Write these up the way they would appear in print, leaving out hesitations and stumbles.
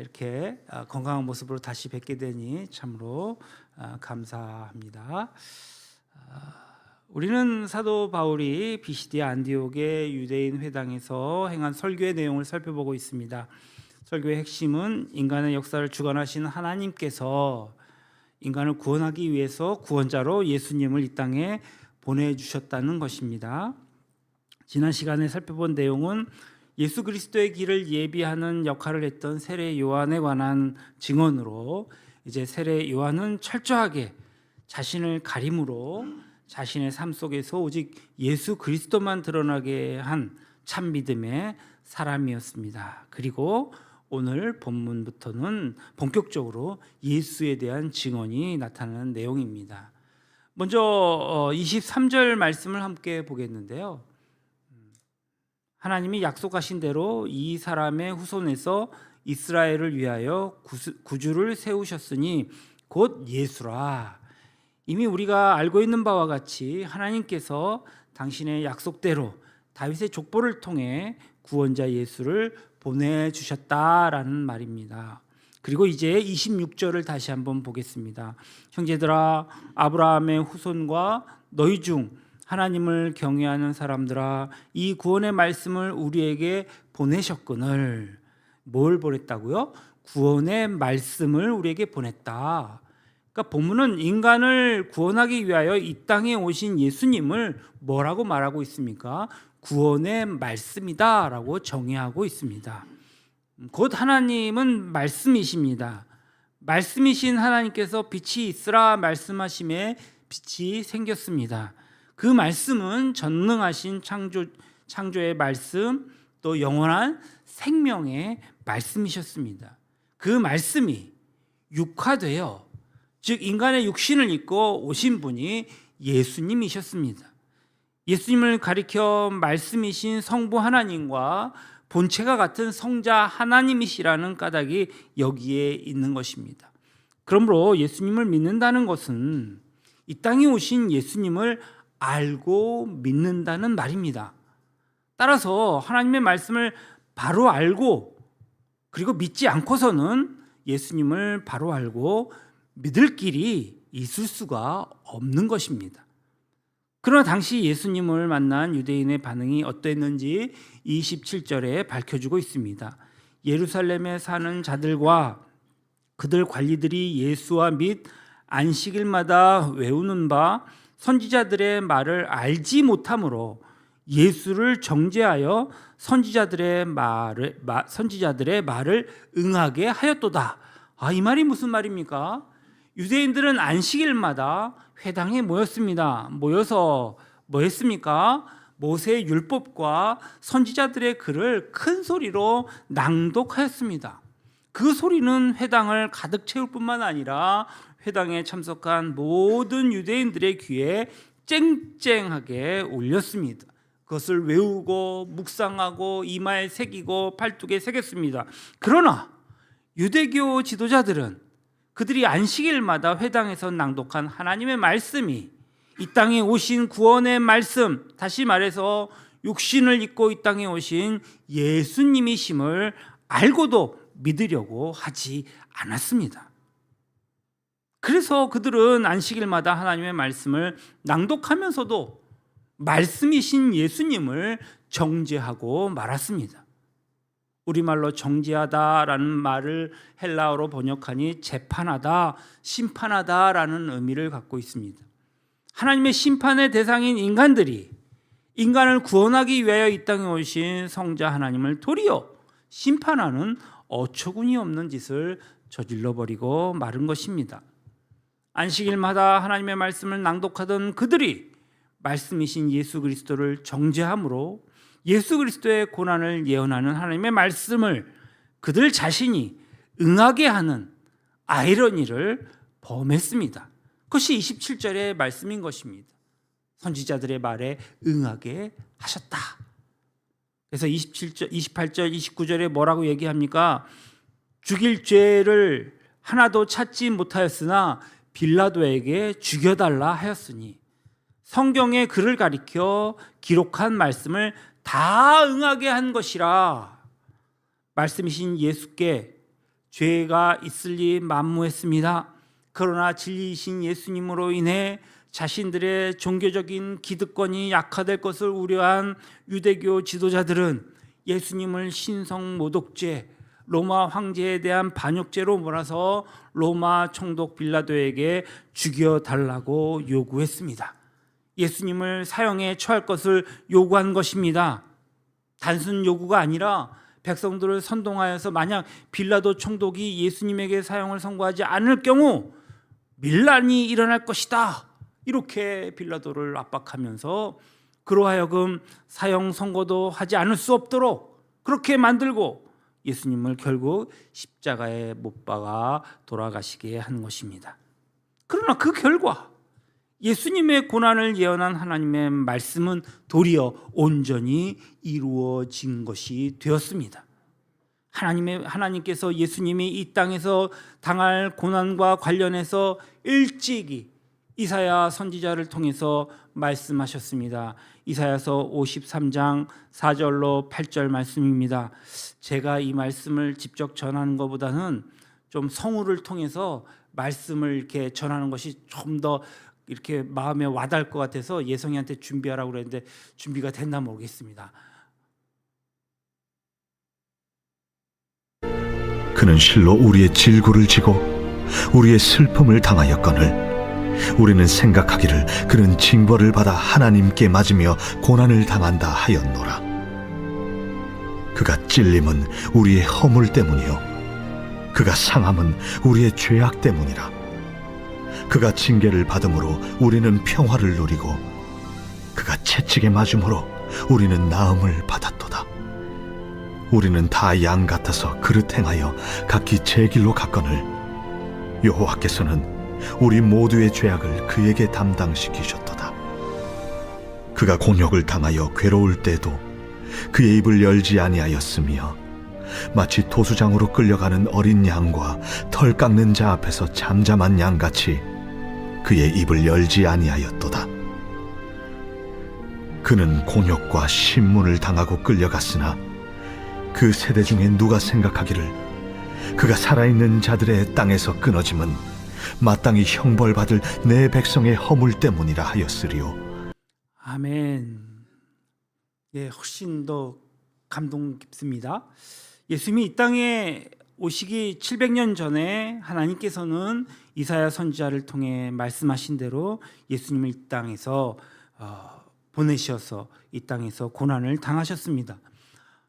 이렇게 건강한 모습으로 다시 뵙게 되니 참으로 감사합니다. 우리는 사도 바울이 비시디아 안디옥의 유대인 회당에서 행한 설교의 내용을 살펴보고 있습니다. 설교의 핵심은 인간의 역사를 주관하신 하나님께서 인간을 구원하기 위해서 구원자로 예수님을 이 땅에 보내주셨다는 것입니다. 지난 시간에 살펴본 내용은 예수 그리스도의 길을 예비하는 역할을 했던 세례 요한에 관한 증언으로, 이제 세례 요한은 철저하게 자신을 가림으로 자신의 삶 속에서 오직 예수 그리스도만 드러나게 한 참 믿음의 사람이었습니다. 그리고 오늘 본문부터는 본격적으로 예수에 대한 증언이 나타나는 내용입니다. 먼저 23절 말씀을 함께 보겠는데요. 하나님이 약속하신 대로 이 사람의 후손에서 이스라엘을 위하여 구주를 세우셨으니 곧 예수라. 이미 우리가 알고 있는 바와 같이 하나님께서 당신의 약속대로 다윗의 족보를 통해 구원자 예수를 보내주셨다라는 말입니다. 그리고 이제 26절을 다시 한번 보겠습니다. 형제들아, 아브라함의 후손과 너희 중 하나님을 경외하는 사람들아, 이 구원의 말씀을 우리에게 보내셨거늘. 뭘 보냈다고요? 구원의 말씀을 우리에게 보냈다. 그러니까 본문은 인간을 구원하기 위하여 이 땅에 오신 예수님을 뭐라고 말하고 있습니까? 구원의 말씀이다라고 정의하고 있습니다. 곧 하나님은 말씀이십니다. 말씀이신 하나님께서 빛이 있으라 말씀하심에 빛이 생겼습니다. 그 말씀은 전능하신 창조의 말씀, 또 영원한 생명의 말씀이셨습니다. 그 말씀이 육화되어, 즉 인간의 육신을 입고 오신 분이 예수님이셨습니다. 예수님을 가리켜 말씀이신 성부 하나님과 본체가 같은 성자 하나님이시라는 까닭이 여기에 있는 것입니다. 그러므로 예수님을 믿는다는 것은 이 땅에 오신 예수님을 알고 믿는다는 말입니다. 따라서 하나님의 말씀을 바로 알고 그리고 믿지 않고서는 예수님을 바로 알고 믿을 길이 있을 수가 없는 것입니다. 그러나 당시 예수님을 만난 유대인의 반응이 어땠는지 27절에 밝혀주고 있습니다. 예루살렘에 사는 자들과 그들 관리들이 예수와 및 안식일마다 외우는 바 선지자들의 말을 알지 못함으로 예수를 정죄하여 선지자들의 말을 응하게 하였도다. 이 말이 무슨 말입니까? 유대인들은 안식일마다 회당에 모였습니다. 모여서 뭐 했습니까? 모세의 율법과 선지자들의 글을 큰 소리로 낭독하였습니다. 그 소리는 회당을 가득 채울 뿐만 아니라 회당에 참석한 모든 유대인들의 귀에 쨍쨍하게 울렸습니다. 그것을 외우고 묵상하고 이마에 새기고 팔뚝에 새겼습니다. 그러나 유대교 지도자들은 그들이 안식일마다 회당에서 낭독한 하나님의 말씀이 이 땅에 오신 구원의 말씀, 다시 말해서 육신을 입고 이 땅에 오신 예수님이심을 알고도 믿으려고 하지 않았습니다. 그래서 그들은 안식일마다 하나님의 말씀을 낭독하면서도 말씀이신 예수님을 정죄하고 말았습니다. 우리말로 정죄하다라는 말을 헬라어로 번역하니 재판하다, 심판하다라는 의미를 갖고 있습니다. 하나님의 심판의 대상인 인간들이 인간을 구원하기 위하여 이 땅에 오신 성자 하나님을 도리어 심판하는 어처구니 없는 짓을 저질러버리고 마른 것입니다. 안식일마다 하나님의 말씀을 낭독하던 그들이 말씀이신 예수 그리스도를 정죄함으로 예수 그리스도의 고난을 예언하는 하나님의 말씀을 그들 자신이 응하게 하는 아이러니를 범했습니다. 그것이 27절의 말씀인 것입니다. 선지자들의 말에 응하게 하셨다. 그래서 28절, 29절에 뭐라고 얘기합니까? 죽일 죄를 하나도 찾지 못하였으나 빌라도에게 죽여달라 하였으니, 성경의 글을 가리켜 기록한 말씀을 다 응하게 한 것이라. 말씀이신 예수께 죄가 있을리 만무했습니다. 그러나 진리이신 예수님으로 인해 자신들의 종교적인 기득권이 약화될 것을 우려한 유대교 지도자들은 예수님을 신성 모독죄, 로마 황제에 대한 반역죄로 몰아서 로마 총독 빌라도에게 죽여달라고 요구했습니다. 예수님을 사형에 처할 것을 요구한 것입니다. 단순 요구가 아니라 백성들을 선동하여서 만약 빌라도 총독이 예수님에게 사형을 선고하지 않을 경우 밀란이 일어날 것이다, 이렇게 빌라도를 압박하면서 그로 하여금 사형 선고도 하지 않을 수 없도록 그렇게 만들고 예수님을 결국 십자가에 못 박아 돌아가시게 한 것입니다. 그러나 그 결과 예수님의 고난을 예언한 하나님의 말씀은 도리어 온전히 이루어진 것이 되었습니다. 하나님께서 예수님이 이 땅에서 당할 고난과 관련해서 일찍이 이사야 선지자를 통해서 말씀하셨습니다. 이사야서 53장 4절로 8절 말씀입니다. 제가 이 말씀을 직접 전하는 것보다는 좀 성우를 통해서 말씀을 이렇게 전하는 것이 좀 더 이렇게 마음에 와닿을 것 같아서 예성이한테 준비하라고 그랬는데 준비가 됐나 모르겠습니다. 그는 실로 우리의 질고를 지고 우리의 슬픔을 당하였거늘 우리는 생각하기를 그는 징벌을 받아 하나님께 맞으며 고난을 당한다 하였노라. 그가 찔림은 우리의 허물 때문이요 그가 상함은 우리의 죄악 때문이라. 그가 징계를 받음으로 우리는 평화를 누리고 그가 채찍에 맞음으로 우리는 나음을 받았도다. 우리는 다 양 같아서 그릇 행하여 각기 제 길로 갔거늘 여호와께서는 우리 모두의 죄악을 그에게 담당시키셨도다. 그가 곤욕을 당하여 괴로울 때도 그의 입을 열지 아니하였으며 마치 도수장으로 끌려가는 어린 양과 털 깎는 자 앞에서 잠잠한 양같이 그의 입을 열지 아니하였도다. 그는 곤욕과 신문을 당하고 끌려갔으나 그 세대 중에 누가 생각하기를 그가 살아있는 자들의 땅에서 끊어짐은 마땅히 형벌받을 내 백성의 허물 때문이라 하였으리요. 아멘. 예, 훨씬 더 감동 깊습니다. 예수님이 이 땅에 오시기 700년 전에 하나님께서는 이사야 선지자를 통해 말씀하신 대로 예수님을 이 땅에서 보내셔서 이 땅에서 고난을 당하셨습니다.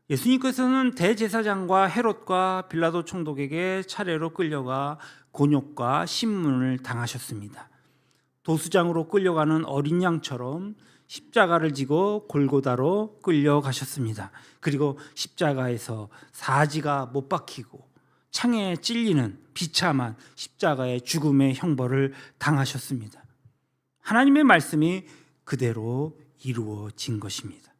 예수님께서는 대제사장과 헤롯과 빌라도 총독에게 차례로 끌려가 곤욕과 신문을 당하셨습니다. 도수장으로 끌려가는 어린 양처럼 십자가를 지고 골고다로 끌려가셨습니다. 그리고 십자가에서 사지가 못 박히고 창에 찔리는 비참한 십자가의 죽음의 형벌을 당하셨습니다. 하나님의 말씀이 그대로 이루어진 것입니다.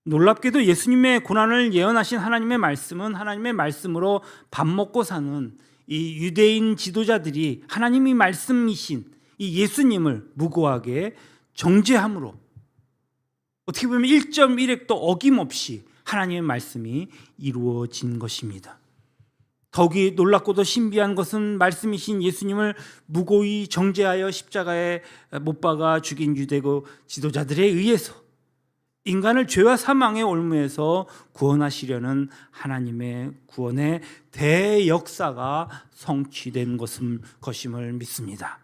놀랍게도 예수님의 고난을 예언하신 하나님의 말씀은 하나님의 말씀으로 밥 먹고 사는 이 유대인 지도자들이 하나님이 말씀이신 이 예수님을 무고하게 정죄함으로 어떻게 보면 1.1획도 어김없이 하나님의 말씀이 이루어진 것입니다. 더욱이 놀랍고도 신비한 것은 말씀이신 예수님을 무고히 정죄하여 십자가에 못 박아 죽인 유대교 지도자들에 의해서 인간을 죄와 사망의 올무에서 구원하시려는 하나님의 구원의 대역사가 성취된 것임을 믿습니다.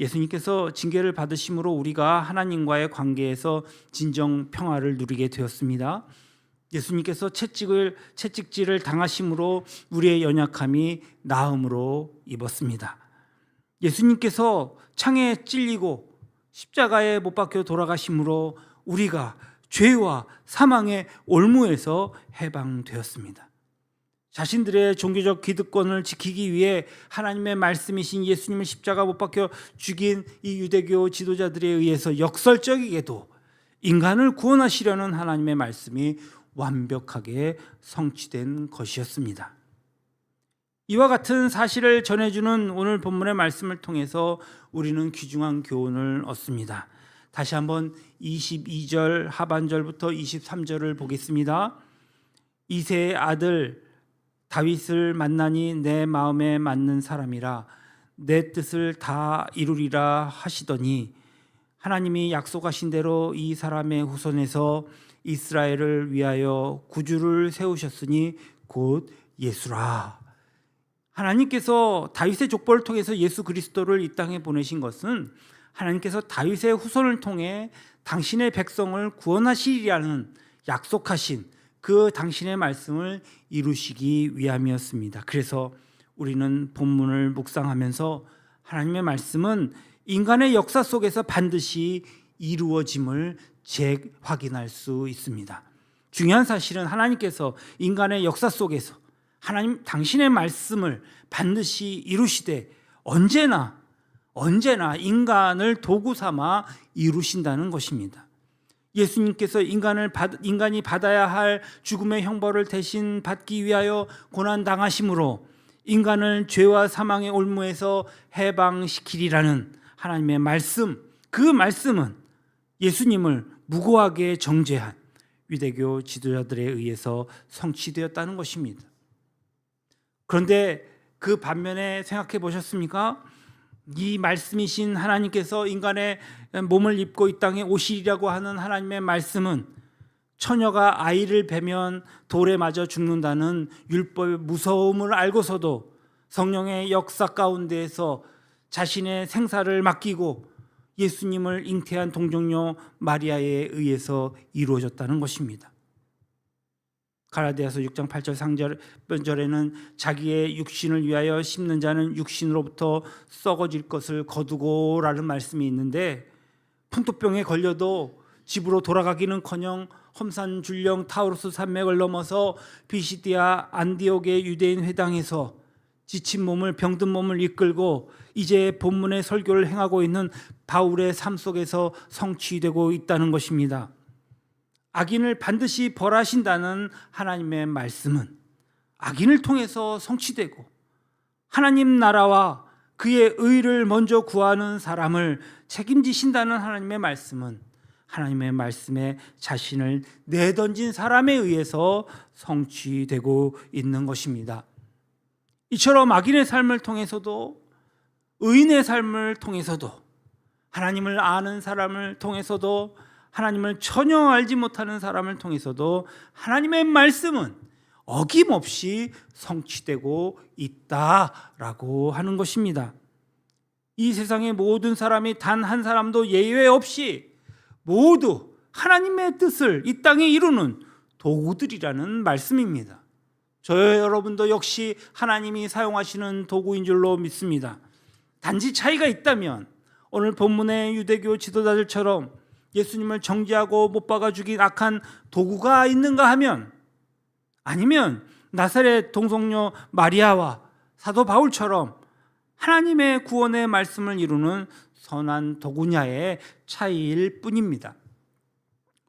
예수님께서 징계를 받으심으로 우리가 하나님과의 관계에서 진정 평화를 누리게 되었습니다. 예수님께서 채찍질을 당하심으로 우리의 연약함이 나음으로 입었습니다. 예수님께서 창에 찔리고 십자가에 못 박혀 돌아가심으로 우리가 죄와 사망의 올무에서 해방되었습니다. 자신들의 종교적 기득권을 지키기 위해 하나님의 말씀이신 예수님을 십자가 못 박혀 죽인 이 유대교 지도자들에 의해서 역설적이게도 인간을 구원하시려는 하나님의 말씀이 완벽하게 성취된 것이었습니다. 이와 같은 사실을 전해주는 오늘 본문의 말씀을 통해서 우리는 귀중한 교훈을 얻습니다. 다시 한번 22절 하반절부터 23절을 보겠습니다. 이새의 아들 다윗을 만나니 내 마음에 맞는 사람이라 내 뜻을 다 이루리라 하시더니 하나님이 약속하신 대로 이 사람의 후손에서 이스라엘을 위하여 구주를 세우셨으니 곧 예수라. 하나님께서 다윗의 족보를 통해서 예수 그리스도를 이 땅에 보내신 것은 하나님께서 다윗의 후손을 통해 당신의 백성을 구원하시리라는 약속하신 그 당신의 말씀을 이루시기 위함이었습니다. 그래서 우리는 본문을 묵상하면서 하나님의 말씀은 인간의 역사 속에서 반드시 이루어짐을 재확인할 수 있습니다. 중요한 사실은 하나님께서 인간의 역사 속에서 하나님 당신의 말씀을 반드시 이루시되 언제나 인간을 도구 삼아 이루신다는 것입니다. 예수님께서 인간이 받아야 할 죽음의 형벌을 대신 받기 위하여 고난당하심으로 인간을 죄와 사망의 올무에서 해방시키리라는 하나님의 말씀, 그 말씀은 예수님을 무고하게 정죄한 유대교 지도자들에 의해서 성취되었다는 것입니다. 그런데 그 반면에 생각해 보셨습니까? 이 말씀이신 하나님께서 인간의 몸을 입고 이 땅에 오시리라고 하는 하나님의 말씀은 처녀가 아이를 베면 돌에 맞아 죽는다는 율법의 무서움을 알고서도 성령의 역사 가운데에서 자신의 생사를 맡기고 예수님을 잉태한 동정녀 마리아에 의해서 이루어졌다는 것입니다. 갈라디아서 6장 8절 상절에는 자기의 육신을 위하여 심는 자는 육신으로부터 썩어질 것을 거두고 라는 말씀이 있는데, 풍토병에 걸려도 집으로 돌아가기는커녕 험산줄령 타우루스 산맥을 넘어서 비시디아 안디옥의 유대인 회당에서 지친 몸을, 병든 몸을 이끌고 이제 본문의 설교를 행하고 있는 바울의 삶 속에서 성취되고 있다는 것입니다. 악인을 반드시 벌하신다는 하나님의 말씀은 악인을 통해서 성취되고, 하나님 나라와 그의 의를 먼저 구하는 사람을 책임지신다는 하나님의 말씀은 하나님의 말씀에 자신을 내던진 사람에 의해서 성취되고 있는 것입니다. 이처럼 악인의 삶을 통해서도, 의인의 삶을 통해서도, 하나님을 아는 사람을 통해서도, 하나님을 전혀 알지 못하는 사람을 통해서도 하나님의 말씀은 어김없이 성취되고 있다라고 하는 것입니다. 이 세상의 모든 사람이 단 한 사람도 예외 없이 모두 하나님의 뜻을 이 땅에 이루는 도구들이라는 말씀입니다. 저와 여러분도 역시 하나님이 사용하시는 도구인 줄로 믿습니다. 단지 차이가 있다면 오늘 본문의 유대교 지도자들처럼 예수님을 정죄하고 못 박아 죽인 악한 도구가 있는가 하면, 아니면 나사렛 동성녀 마리아와 사도 바울처럼 하나님의 구원의 말씀을 이루는 선한 도구냐의 차이일 뿐입니다.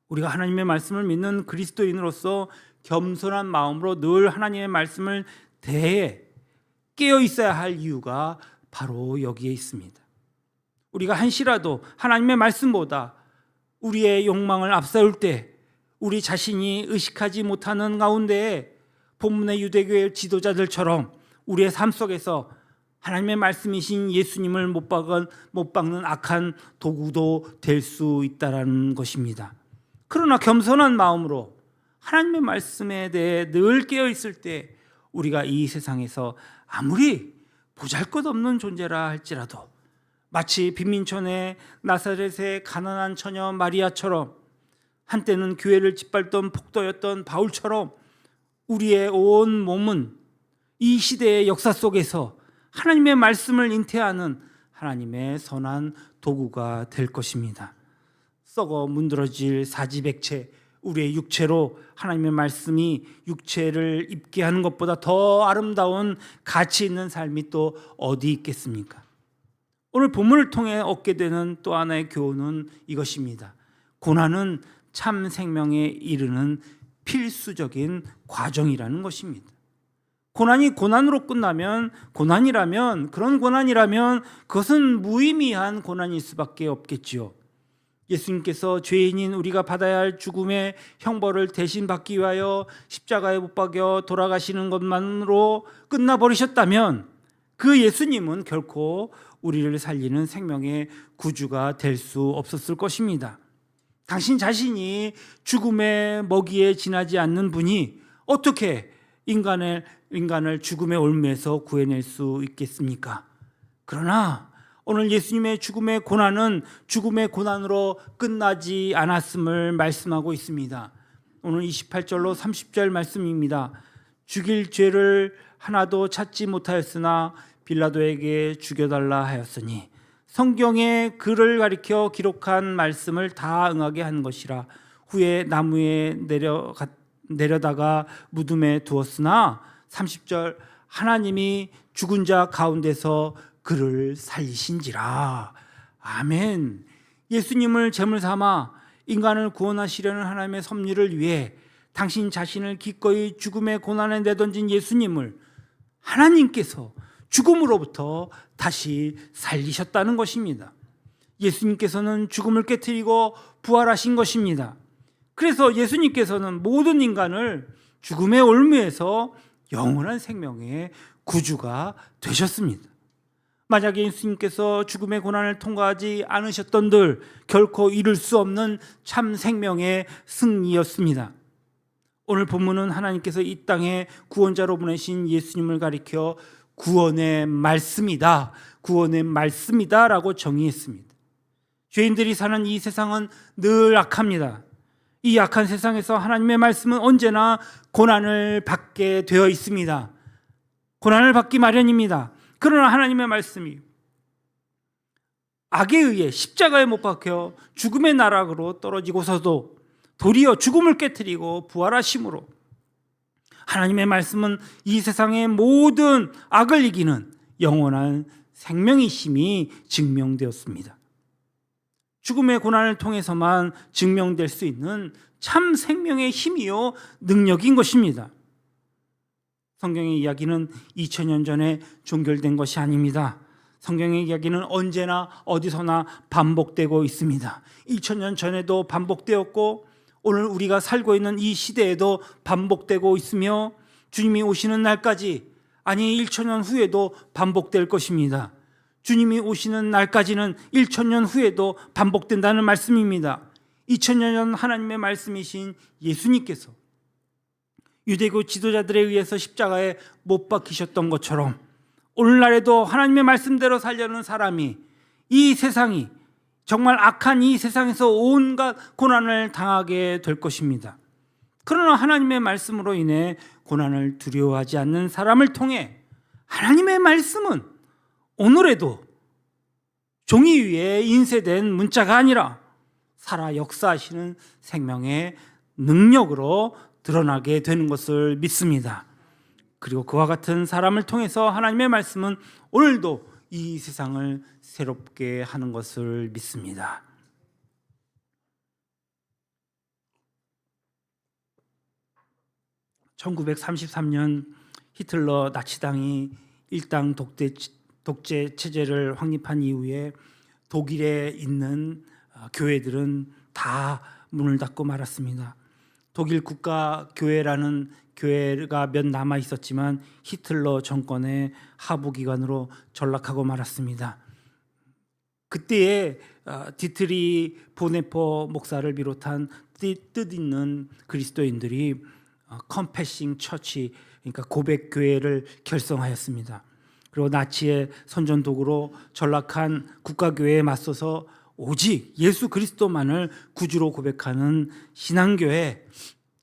우리가 하나님의 말씀을 믿는 그리스도인으로서 겸손한 마음으로 늘 하나님의 말씀을 대해 깨어 있어야 할 이유가 바로 여기에 있습니다. 우리가 한시라도 하나님의 말씀보다 우리의 욕망을 앞세울 때 우리 자신이 의식하지 못하는 가운데 본문의 유대교의 지도자들처럼 우리의 삶 속에서 하나님의 말씀이신 예수님을 못 박는 악한 도구도 될 수 있다는 것입니다. 그러나 겸손한 마음으로 하나님의 말씀에 대해 늘 깨어 있을 때 우리가 이 세상에서 아무리 보잘것없는 존재라 할지라도 마치 빈민촌의 나사렛의 가난한 처녀 마리아처럼, 한때는 교회를 짓밟던 폭도였던 바울처럼 우리의 온 몸은 이 시대의 역사 속에서 하나님의 말씀을 잉태하는 하나님의 선한 도구가 될 것입니다. 썩어 문드러질 사지백체, 우리의 육체로 하나님의 말씀이 육체를 입게 하는 것보다 더 아름다운 가치 있는 삶이 또 어디 있겠습니까? 오늘 본문을 통해 얻게 되는 또 하나의 교훈은 이것입니다. 고난은 참 생명에 이르는 필수적인 과정이라는 것입니다. 고난이 고난으로 끝나면, 그런 고난이라면 그것은 무의미한 고난일 수밖에 없겠지요. 예수님께서 죄인인 우리가 받아야 할 죽음의 형벌을 대신 받기 위하여 십자가에 못 박여 돌아가시는 것만으로 끝나버리셨다면 그 예수님은 결코 우리를 살리는 생명의 구주가 될 수 없었을 것입니다. 당신 자신이 죽음의 먹이에 지나지 않는 분이 어떻게 인간을 죽음의 올무에서 구해낼 수 있겠습니까? 그러나 오늘 예수님의 죽음의 고난은 죽음의 고난으로 끝나지 않았음을 말씀하고 있습니다. 오늘 28절로 30절 말씀입니다. 죽일 죄를 하나도 찾지 못하였으나 빌라도에게 죽여달라 하였으니 성경에 그를 가리켜 기록한 말씀을 다 응하게 한 것이라. 후에 나무에 내려다가 무덤에 두었으나 30절 하나님이 죽은 자 가운데서 그를 살리신지라. 아멘. 예수님을 제물 삼아 인간을 구원하시려는 하나님의 섭리를 위해 당신 자신을 기꺼이 죽음의 고난에 내던진 예수님을 하나님께서 죽음으로부터 다시 살리셨다는 것입니다. 예수님께서는 죽음을 깨뜨리고 부활하신 것입니다. 그래서 예수님께서는 모든 인간을 죽음의 올무에서 영원한 생명의 구주가 되셨습니다. 만약에 예수님께서 죽음의 고난을 통과하지 않으셨던들 결코 이룰 수 없는 참 생명의 승리였습니다. 오늘 본문은 하나님께서 이 땅에 구원자로 보내신 예수님을 가리켜 구원의 말씀이다, 구원의 말씀이다 라고 정의했습니다. 죄인들이 사는 이 세상은 늘 악합니다. 이 악한 세상에서 하나님의 말씀은 언제나 고난을 받게 되어 있습니다. 고난을 받기 마련입니다. 그러나 하나님의 말씀이 악에 의해 십자가에 못 박혀 죽음의 나락으로 떨어지고서도 도리어 죽음을 깨뜨리고 부활하심으로 하나님의 말씀은 이 세상의 모든 악을 이기는 영원한 생명이심이 증명되었습니다. 죽음의 고난을 통해서만 증명될 수 있는 참 생명의 힘이요 능력인 것입니다. 성경의 이야기는 2000년 전에 종결된 것이 아닙니다. 성경의 이야기는 언제나 어디서나 반복되고 있습니다. 2000년 전에도 반복되었고 오늘 우리가 살고 있는 이 시대에도 반복되고 있으며 주님이 오시는 날까지, 아니 1000년 후에도 반복될 것입니다. 주님이 오시는 날까지는 1000년 후에도 반복된다는 말씀입니다. 2000년 전 하나님의 말씀이신 예수님께서 유대교 지도자들에 의해서 십자가에 못 박히셨던 것처럼 오늘날에도 하나님의 말씀대로 살려는 사람이, 이 세상이 정말 악한 이 세상에서 온갖 고난을 당하게 될 것입니다. 그러나 하나님의 말씀으로 인해 고난을 두려워하지 않는 사람을 통해 하나님의 말씀은 오늘에도 종이 위에 인쇄된 문자가 아니라 살아 역사하시는 생명의 능력으로 드러나게 되는 것을 믿습니다. 그리고 그와 같은 사람을 통해서 하나님의 말씀은 오늘도 이 세상을 새롭게 하는 것을 믿습니다. (1933년) 히틀러 나치당이 일당 독재 체제를 확립한 이후에 독일에 있는 교회들은 다 문을 닫고 말았습니다. 독일 국가교회라는 교회가 몇 남아 있었지만 히틀러 정권의 하부기관으로 전락하고 말았습니다. 그때에 디트리 보네포 목사를 비롯한 뜻있는 그리스도인들이 컴패싱 처치, 그러니까 고백교회를 결성하였습니다. 그리고 나치의 선전도구로 전락한 국가교회에 맞서서 오직 예수 그리스도만을 구주로 고백하는 신앙교회,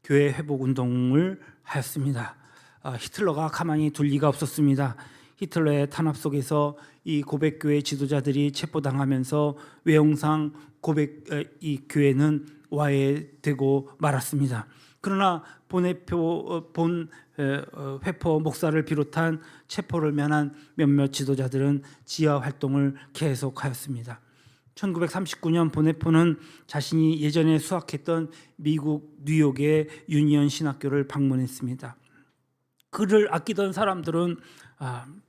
교회 회복운동을 하였습니다. 히틀러가 가만히 둘 리가 없었습니다. 히틀러의 탄압 속에서 이 고백교회 지도자들이 체포당하면서 외형상 이 교회는 와해되고 말았습니다. 그러나 회포 목사를 비롯한 체포를 면한 몇몇 지도자들은 지하 활동을 계속하였습니다. 1939년 보네포는 자신이 예전에 수학했던 미국 뉴욕의 유니언 신학교를 방문했습니다. 그를 아끼던 사람들은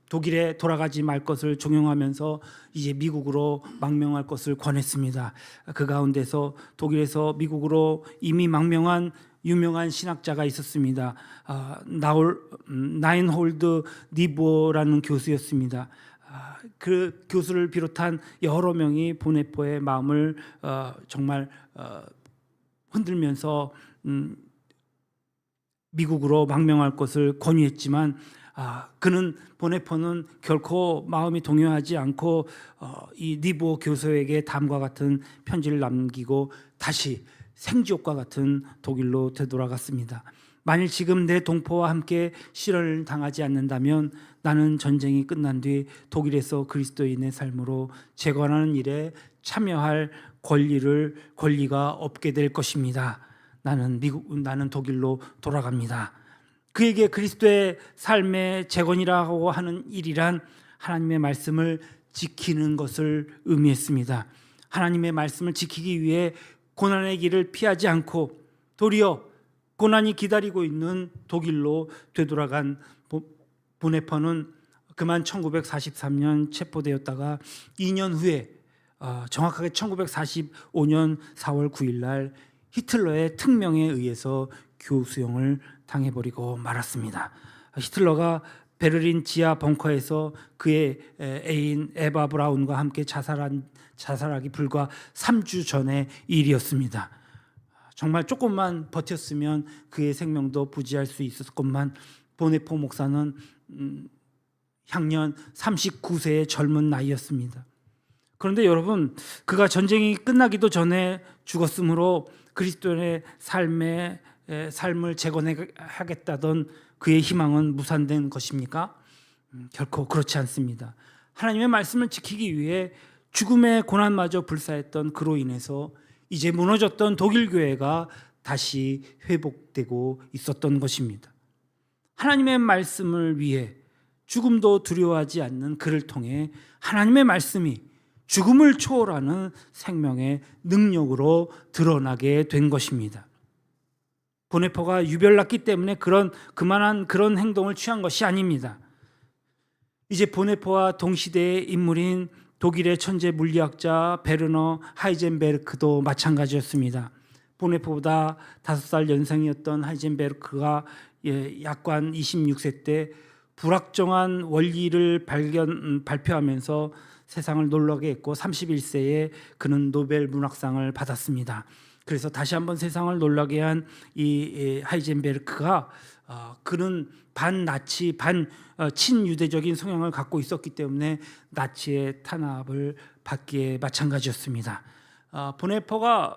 독일에 돌아가지 말 것을 종용하면서 이제 미국으로 망명할 것을 권했습니다. 그 가운데서 독일에서 미국으로 이미 망명한 유명한 신학자가 있었습니다. 나인홀드 니보라는 교수였습니다. 그 교수를 비롯한 여러 명이 보네포의 마음을 정말 흔들면서 미국으로 망명할 것을 권유했지만 그는 보네포는 결코 마음이 동요하지 않고 이 니보 교수에게 다음과 같은 편지를 남기고 다시 생지옥과 같은 독일로 되돌아갔습니다. 만일 지금 내 동포와 함께 실현을 당하지 않는다면 나는 전쟁이 끝난 뒤 독일에서 그리스도인의 삶으로 재건하는 일에 참여할 권리가 없게 될 것입니다. 나는 독일로 돌아갑니다. 그에게 그리스도의 삶의 재건이라고 하는 일이란 하나님의 말씀을 지키는 것을 의미했습니다. 하나님의 말씀을 지키기 위해 고난의 길을 피하지 않고 도리어 고난이 기다리고 있는 독일로 되돌아간 보네포는 그만 1943년 체포되었다가 2년 후에 정확하게 1945년 4월 9일 날 히틀러의 특명에 의해서 교수형을 당해버리고 말았습니다. 히틀러가 베를린 지하 벙커에서 그의 애인 에바 브라운과 함께 자살하기 불과 3주 전의 일이었습니다. 정말 조금만 버텼으면 그의 생명도 부지할 수 있었건만 보네포 목사는 향년 39세의 젊은 나이였습니다. 그런데 여러분, 그가 전쟁이 끝나기도 전에 죽었으므로 그리스도인의 삶을 재건하겠다던 그의 희망은 무산된 것입니까? 결코 그렇지 않습니다. 하나님의 말씀을 지키기 위해 죽음의 고난마저 불사했던 그로 인해서 이제 무너졌던 독일 교회가 다시 회복되고 있었던 것입니다. 하나님의 말씀을 위해 죽음도 두려워하지 않는 그를 통해 하나님의 말씀이 죽음을 초월하는 생명의 능력으로 드러나게 된 것입니다. 보네포가 유별났기 때문에 그만한 그런 행동을 취한 것이 아닙니다. 이제 보네포와 동시대의 인물인 독일의 천재 물리학자 베르너 하이젠베르크도 마찬가지였습니다. 보네포보다 5살 연상이었던 하이젠베르크가 약관 26세 때 불확정한 원리를 발표하면서 세상을 놀라게 했고 31세에 그는 노벨 문학상을 받았습니다. 그래서 다시 한번 세상을 놀라게 한 이 하이젠베르크가 그는 반나치 친유대적인 성향을 갖고 있었기 때문에 나치의 탄압을 받기에 마찬가지였습니다. 보네포가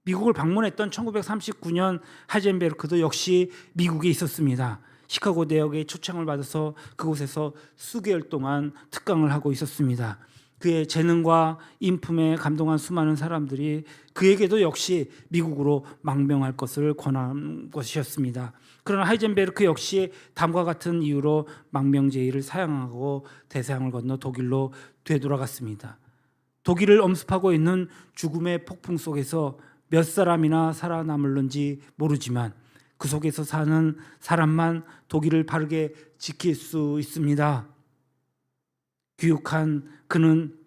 미국을 방문했던 1939년 하이젠베르크도 역시 미국에 있었습니다. 시카고 대학의 초청을 받아서 그곳에서 수개월 동안 특강을 하고 있었습니다. 그의 재능과 인품에 감동한 수많은 사람들이 그에게도 역시 미국으로 망명할 것을 권한 것이었습니다. 그러나 하이젠베르크 역시 다음과 같은 이유로 망명 제의를 사양하고 대서양을 건너 독일로 되돌아갔습니다. 독일을 엄습하고 있는 죽음의 폭풍 속에서 몇 사람이나 살아남을는지 모르지만 그 속에서 사는 사람만 독일을 바르게 지킬 수 있습니다. 귀국한 그는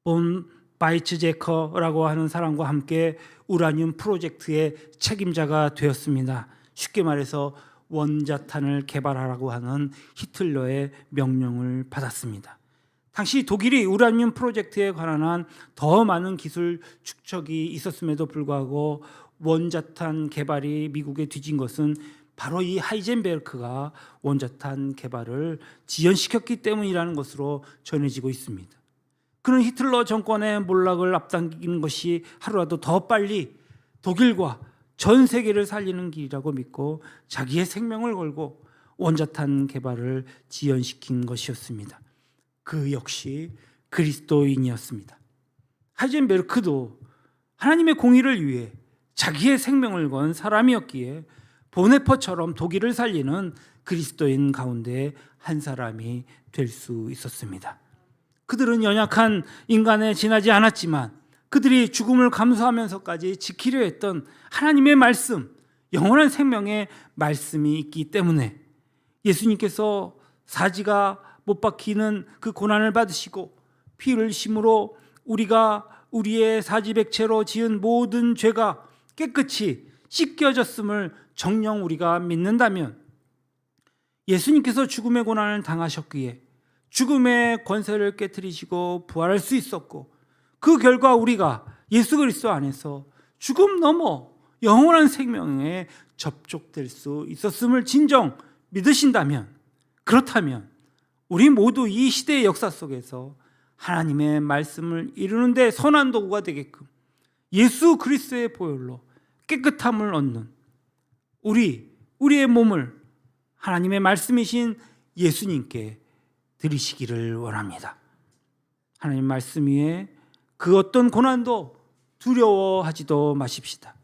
본 바이츠제커라고 하는 사람과 함께 우라늄 프로젝트의 책임자가 되었습니다. 쉽게 말해서 원자탄을 개발하라고 하는 히틀러의 명령을 받았습니다. 당시 독일이 우라늄 프로젝트에 관한 더 많은 기술 축적이 있었음에도 불구하고 원자탄 개발이 미국에 뒤진 것은 바로 이 하이젠베르크가 원자탄 개발을 지연시켰기 때문이라는 것으로 전해지고 있습니다. 그는 히틀러 정권의 몰락을 앞당기는 것이 하루라도 더 빨리 독일과 전 세계를 살리는 길이라고 믿고 자기의 생명을 걸고 원자탄 개발을 지연시킨 것이었습니다. 그 역시 그리스도인이었습니다. 하이젠베르크도 하나님의 공의를 위해 자기의 생명을 건 사람이었기에 보네포처럼 독일을 살리는 그리스도인 가운데 한 사람이 될 수 있었습니다. 그들은 연약한 인간에 지나지 않았지만 그들이 죽음을 감수하면서까지 지키려 했던 하나님의 말씀, 영원한 생명의 말씀이 있기 때문에 예수님께서 사지가 못 박히는 그 고난을 받으시고 피 흘리심으로 우리가 우리의 사지백체로 지은 모든 죄가 깨끗이 씻겨졌음을 정녕 우리가 믿는다면 예수님께서 죽음의 고난을 당하셨기에 죽음의 권세를 깨뜨리시고 부활할 수 있었고 그 결과 우리가 예수 그리스도 안에서 죽음 넘어 영원한 생명에 접촉될 수 있었음을 진정 믿으신다면, 그렇다면 우리 모두 이 시대의 역사 속에서 하나님의 말씀을 이루는 데 선한 도구가 되게끔 예수 그리스도의 보혈로 깨끗함을 얻는 우리의 몸을 하나님의 말씀이신 예수님께 드리시기를 원합니다. 하나님 말씀 위에 그 어떤 고난도 두려워하지도 마십시다.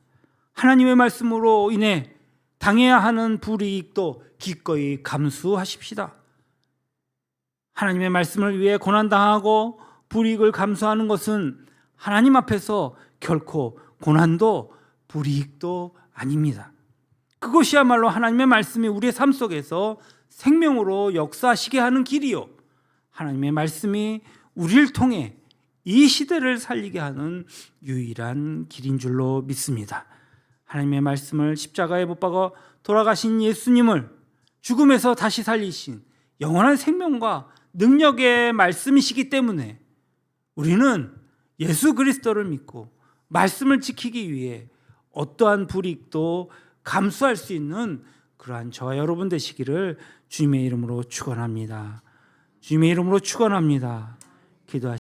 하나님의 말씀으로 인해 당해야 하는 불이익도 기꺼이 감수하십시다. 하나님의 말씀을 위해 고난당하고 불이익을 감수하는 것은 하나님 앞에서 결코 고난도 불이익도 아닙니다. 그것이야말로 하나님의 말씀이 우리의 삶 속에서 생명으로 역사하시게 하는 길이요, 하나님의 말씀이 우리를 통해 이 시대를 살리게 하는 유일한 길인 줄로 믿습니다. 하나님의 말씀을 십자가에 못 박아 돌아가신 예수님을 죽음에서 다시 살리신 영원한 생명과 능력의 말씀이시기 때문에 우리는 예수 그리스도를 믿고 말씀을 지키기 위해 어떠한 불이익도 감수할 수 있는 그러한 저와 여러분 되시기를 주님의 이름으로 축원합니다. 주님의 이름으로 축원합니다. 기도하십시다.